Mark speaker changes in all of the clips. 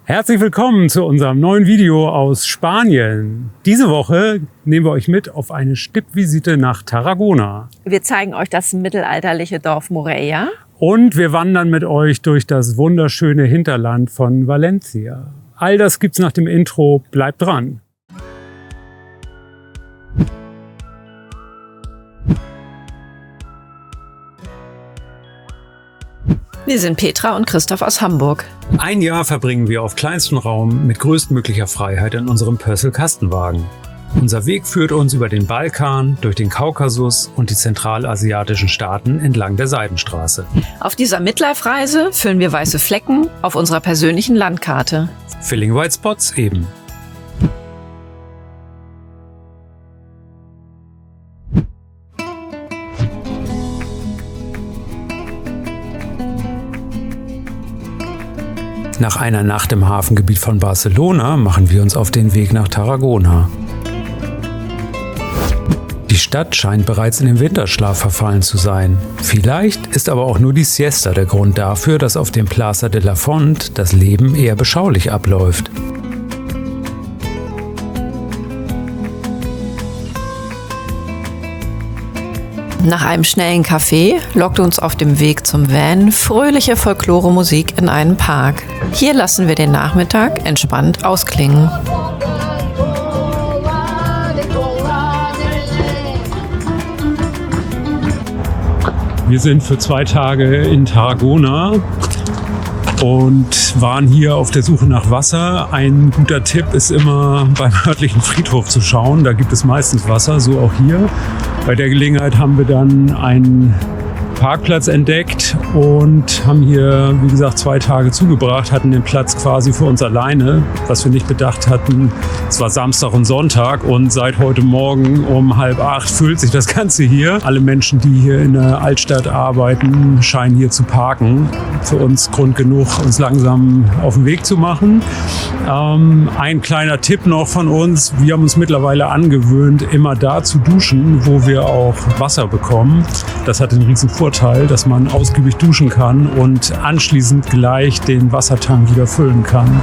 Speaker 1: Herzlich willkommen zu unserem neuen Video aus Spanien. Diese Woche nehmen wir euch mit auf eine Stippvisite nach Tarragona.
Speaker 2: Wir zeigen euch das mittelalterliche Dorf Morella.
Speaker 1: Und wir wandern mit euch durch das wunderschöne Hinterland von Valencia. All das gibt's nach dem Intro. Bleibt dran!
Speaker 2: Wir sind Petra und Christoph aus Hamburg.
Speaker 1: Ein Jahr verbringen wir auf kleinstem Raum mit größtmöglicher Freiheit in unserem Pössl-Kastenwagen. Unser Weg führt uns über den Balkan, durch den Kaukasus und die zentralasiatischen Staaten entlang der Seidenstraße.
Speaker 2: Auf dieser Midlife-Reise füllen wir weiße Flecken auf unserer persönlichen Landkarte.
Speaker 1: Filling White Spots eben. Nach einer Nacht im Hafengebiet von Barcelona machen wir uns auf den Weg nach Tarragona. Die Stadt scheint bereits in den Winterschlaf verfallen zu sein. Vielleicht ist aber auch nur die Siesta der Grund dafür, dass auf dem Plaza de la Font das Leben eher beschaulich abläuft.
Speaker 2: Nach einem schnellen Kaffee lockt uns auf dem Weg zum Van fröhliche Folklore-Musik in einen Park. Hier lassen wir den Nachmittag entspannt ausklingen.
Speaker 1: Wir sind für 2 Tage in Tarragona und waren hier auf der Suche nach Wasser. Ein guter Tipp ist immer beim örtlichen Friedhof zu schauen. Da gibt es meistens Wasser, so auch hier. Bei der Gelegenheit haben wir dann einen Parkplatz entdeckt und haben hier, wie gesagt, 2 Tage zugebracht, hatten den Platz quasi für uns alleine, was wir nicht bedacht hatten. Es war Samstag und Sonntag und seit heute Morgen um 7:30 füllt sich das Ganze hier. Alle Menschen, die hier in der Altstadt arbeiten, scheinen hier zu parken. Für uns Grund genug, uns langsam auf den Weg zu machen. Ein kleiner Tipp noch von uns. Wir haben uns mittlerweile angewöhnt, immer da zu duschen, wo wir auch Wasser bekommen. Das hat den riesen Vorteil, dass man ausgiebig duschen kann und anschließend gleich den Wassertank wieder füllen kann.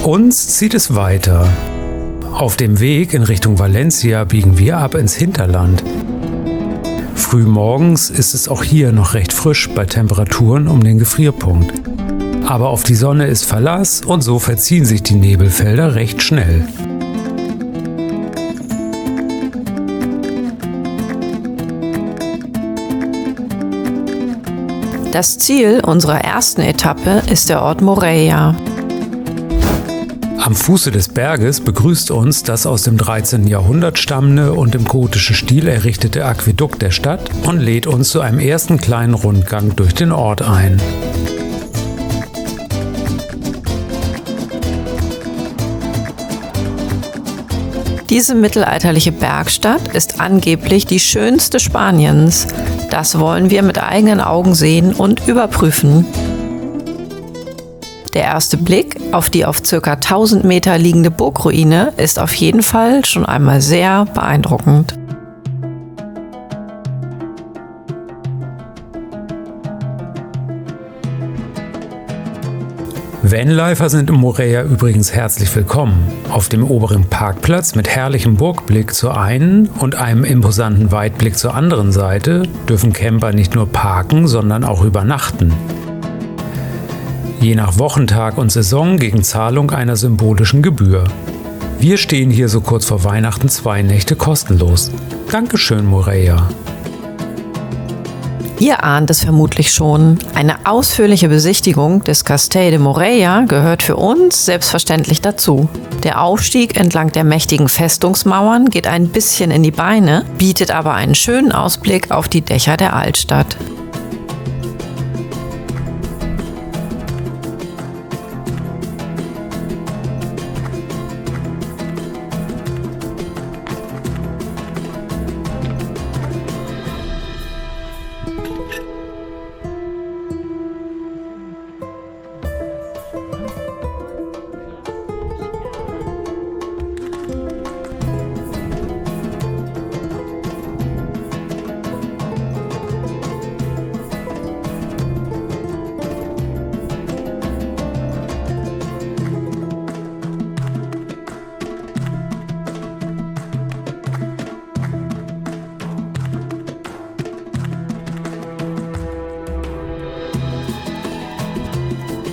Speaker 1: Uns zieht es weiter. Auf dem Weg in Richtung Valencia biegen wir ab ins Hinterland. Frühmorgens ist es auch hier noch recht frisch bei Temperaturen um den Gefrierpunkt. Aber auf die Sonne ist Verlass und so verziehen sich die Nebelfelder recht schnell.
Speaker 2: Das Ziel unserer ersten Etappe ist der Ort Morella.
Speaker 1: Am Fuße des Berges begrüßt uns das aus dem 13. Jahrhundert stammende und im gotischen Stil errichtete Aquädukt der Stadt und lädt uns zu einem ersten kleinen Rundgang durch den Ort ein.
Speaker 2: Diese mittelalterliche Bergstadt ist angeblich die schönste Spaniens. Das wollen wir mit eigenen Augen sehen und überprüfen. Der erste Blick auf die auf ca. 1000 Meter liegende Burgruine ist auf jeden Fall schon einmal sehr beeindruckend.
Speaker 1: Vanlifer sind in Morella übrigens herzlich willkommen. Auf dem oberen Parkplatz mit herrlichem Burgblick zur einen und einem imposanten Weitblick zur anderen Seite dürfen Camper nicht nur parken, sondern auch übernachten. Je nach Wochentag und Saison gegen Zahlung einer symbolischen Gebühr. Wir stehen hier so kurz vor Weihnachten 2 Nächte kostenlos. Dankeschön, Morella.
Speaker 2: Ihr ahnt es vermutlich schon. Eine ausführliche Besichtigung des Castell de Morella gehört für uns selbstverständlich dazu. Der Aufstieg entlang der mächtigen Festungsmauern geht ein bisschen in die Beine, bietet aber einen schönen Ausblick auf die Dächer der Altstadt.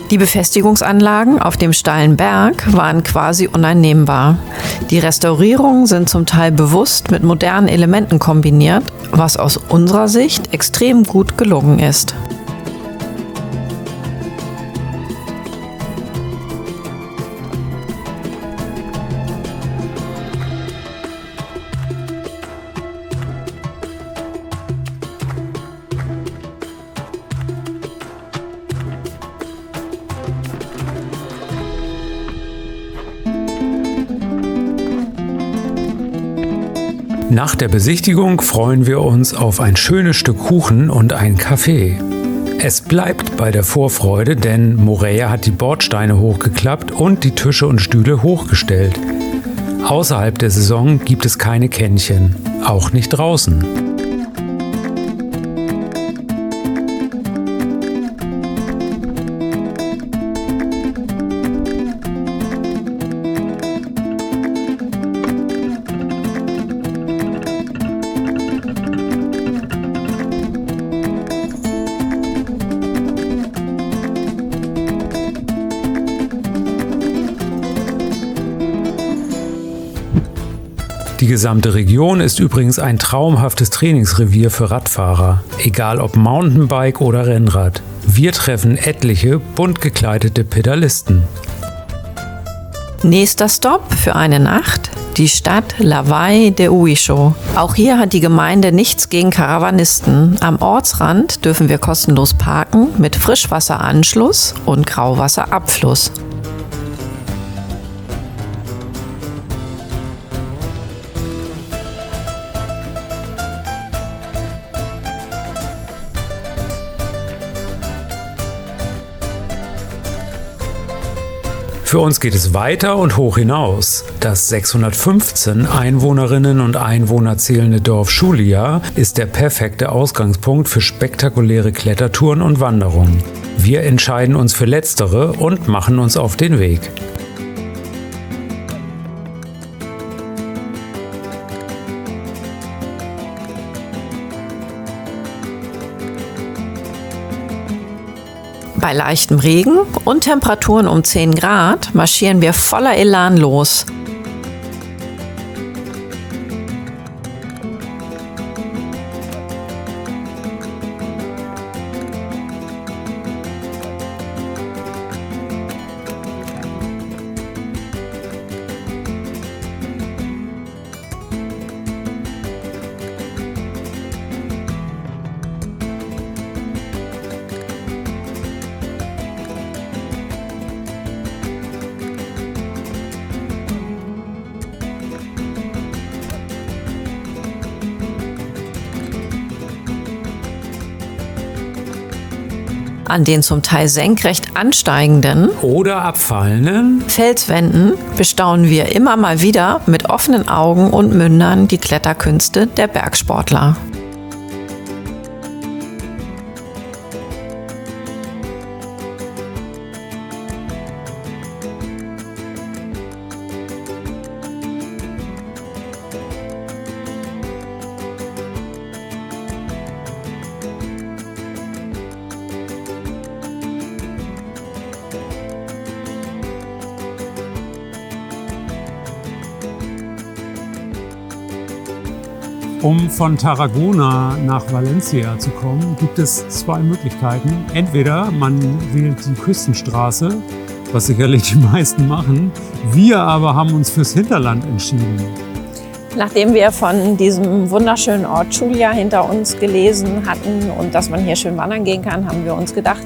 Speaker 2: Die Befestigungsanlagen auf dem steilen Berg waren quasi uneinnehmbar. Die Restaurierungen sind zum Teil bewusst mit modernen Elementen kombiniert, was aus unserer Sicht extrem gut gelungen ist.
Speaker 1: Nach der Besichtigung freuen wir uns auf ein schönes Stück Kuchen und ein Kaffee. Es bleibt bei der Vorfreude, denn Moreia hat die Bordsteine hochgeklappt und die Tische und Stühle hochgestellt. Außerhalb der Saison gibt es keine Kännchen, auch nicht draußen. Die gesamte Region ist übrigens ein traumhaftes Trainingsrevier für Radfahrer, egal ob Mountainbike oder Rennrad. Wir treffen etliche bunt gekleidete Pedalisten.
Speaker 2: Nächster Stopp für eine Nacht, die Stadt La Valle de Uixó. Auch hier hat die Gemeinde nichts gegen Karawanisten. Am Ortsrand dürfen wir kostenlos parken mit Frischwasseranschluss und Grauwasserabfluss.
Speaker 1: Für uns geht es weiter und hoch hinaus. Das 615 Einwohnerinnen und Einwohner zählende Dorf Xulia ist der perfekte Ausgangspunkt für spektakuläre Klettertouren und Wanderungen. Wir entscheiden uns für letztere und machen uns auf den Weg.
Speaker 2: Bei leichtem Regen und Temperaturen um 10 Grad marschieren wir voller Elan los. An den zum Teil senkrecht ansteigenden
Speaker 1: Oder abfallenden
Speaker 2: Felswänden bestaunen wir immer mal wieder mit offenen Augen und Mündern die Kletterkünste der Bergsportler.
Speaker 1: Um von Tarragona nach Valencia zu kommen, gibt es zwei Möglichkeiten. Entweder man wählt die Küstenstraße, was sicherlich die meisten machen. Wir aber haben uns fürs Hinterland entschieden.
Speaker 2: Nachdem wir von diesem wunderschönen Ort Xulia hinter uns gelesen hatten und dass man hier schön wandern gehen kann, haben wir uns gedacht,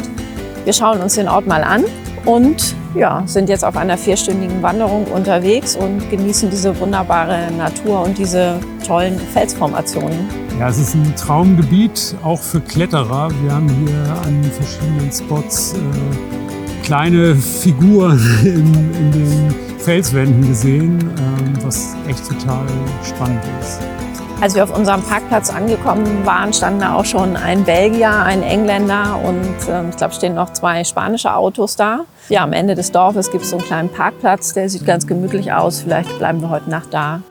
Speaker 2: wir schauen uns den Ort mal an und ja, sind jetzt auf einer 4-stündigen Wanderung unterwegs und genießen diese wunderbare Natur und diese tollen Felsformationen.
Speaker 1: Ja, es ist ein Traumgebiet, auch für Kletterer. Wir haben hier an verschiedenen Spots kleine Figuren in den Felswänden gesehen, was echt total spannend ist.
Speaker 2: Als wir auf unserem Parkplatz angekommen waren, standen da auch schon ein Belgier, ein Engländer und ich glaube, stehen noch 2 spanische Autos da. Ja, am Ende des Dorfes gibt es so einen kleinen Parkplatz, der sieht ganz gemütlich aus. Vielleicht bleiben wir heute Nacht da.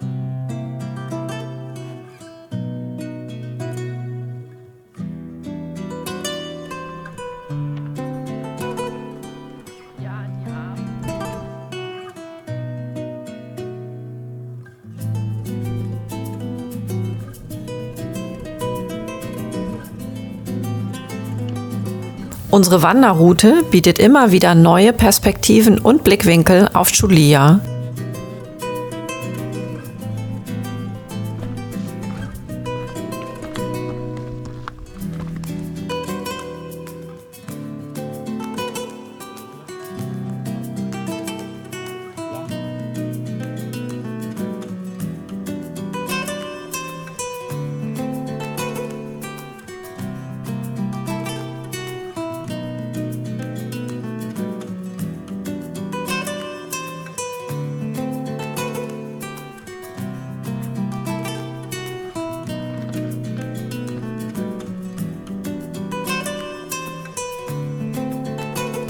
Speaker 2: Unsere Wanderroute bietet immer wieder neue Perspektiven und Blickwinkel auf Chulia.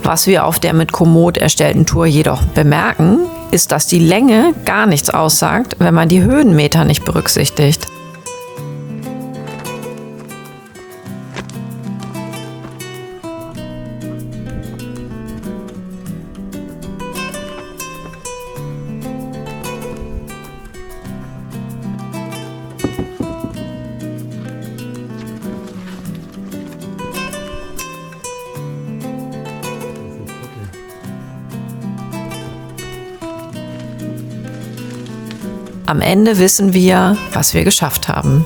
Speaker 2: Was wir auf der mit Komoot erstellten Tour jedoch bemerken, ist, dass die Länge gar nichts aussagt, wenn man die Höhenmeter nicht berücksichtigt. Am Ende wissen wir, was wir geschafft haben.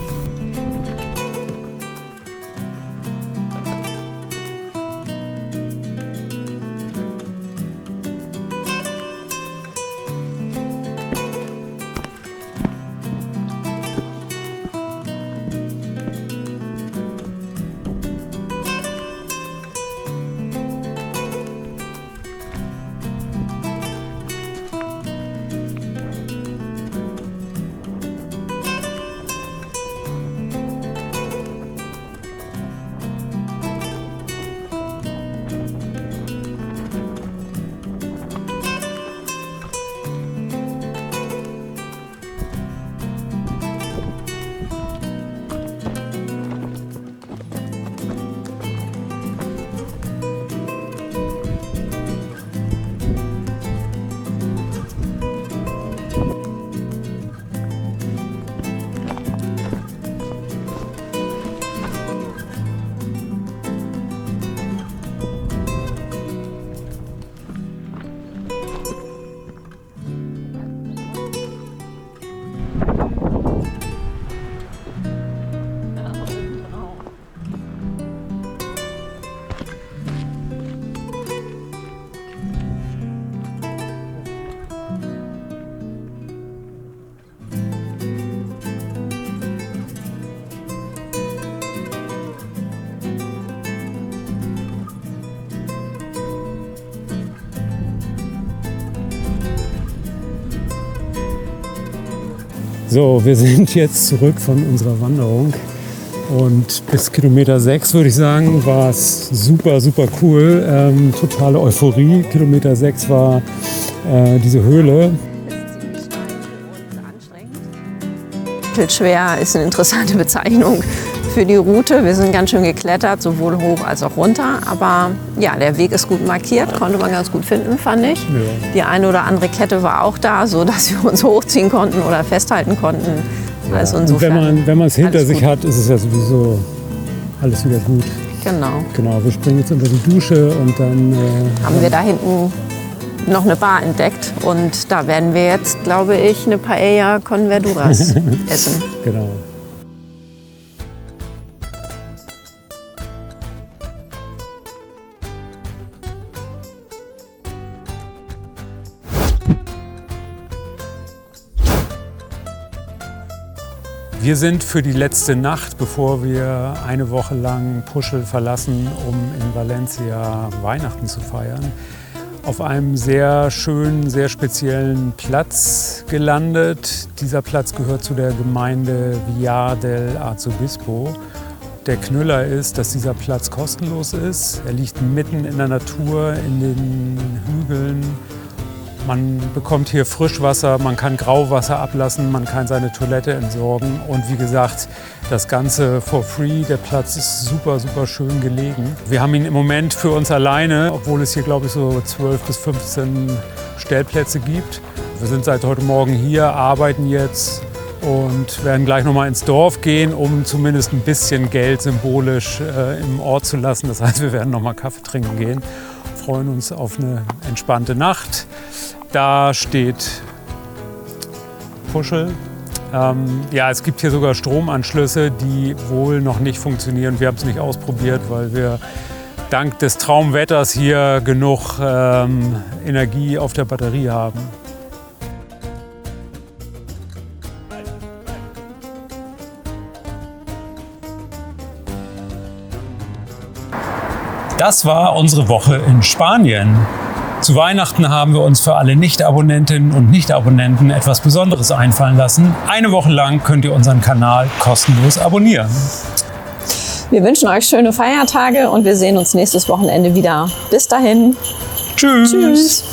Speaker 1: So, wir sind jetzt zurück von unserer Wanderung und bis Kilometer 6 würde ich sagen, war es super, super cool. Totale Euphorie. Kilometer 6 war diese Höhle.
Speaker 2: Schwer ist eine interessante Bezeichnung für die Route. Wir sind ganz schön geklettert, sowohl hoch als auch runter. Aber ja, der Weg ist gut markiert, konnte man ganz gut finden, fand ich. Ja. Die eine oder andere Kette war auch da, sodass wir uns hochziehen konnten oder festhalten konnten.
Speaker 1: Ja. Also insofern, und wenn man es hinter sich hat, ist es ja sowieso alles wieder gut. Genau, wir springen jetzt unter die Dusche und dann
Speaker 2: haben wir da hinten noch eine Bar entdeckt und da werden wir jetzt, glaube ich, eine Paella con Verduras essen.
Speaker 1: Genau. Wir sind für die letzte Nacht, bevor wir eine Woche lang Puschel verlassen, um in Valencia Weihnachten zu feiern, auf einem sehr schönen, sehr speziellen Platz gelandet. Dieser Platz gehört zu der Gemeinde Villar del Arzobispo. Der Knüller ist, dass dieser Platz kostenlos ist. Er liegt mitten in der Natur, in den Hügeln. Man bekommt hier Frischwasser, man kann Grauwasser ablassen, man kann seine Toilette entsorgen und wie gesagt, das Ganze for free. Der Platz ist super, super schön gelegen. Wir haben ihn im Moment für uns alleine, obwohl es hier, glaube ich, so 12 bis 15 Stellplätze gibt. Wir sind seit heute Morgen hier, arbeiten jetzt und werden gleich nochmal ins Dorf gehen, um zumindest ein bisschen Geld symbolisch im Ort zu lassen. Das heißt, wir werden nochmal Kaffee trinken gehen, freuen uns auf eine entspannte Nacht. Da steht Puschel. Ja, es gibt hier sogar Stromanschlüsse, die wohl noch nicht funktionieren. Wir haben es nicht ausprobiert, weil wir dank des Traumwetters hier genug Energie auf der Batterie haben. Das war unsere Woche in Spanien. Zu Weihnachten haben wir uns für alle Nicht-Abonnentinnen und Nicht-Abonnenten etwas Besonderes einfallen lassen. Eine Woche lang könnt ihr unseren Kanal kostenlos abonnieren.
Speaker 2: Wir wünschen euch schöne Feiertage und wir sehen uns nächstes Wochenende wieder. Bis dahin.
Speaker 1: Tschüss.
Speaker 2: Tschüss.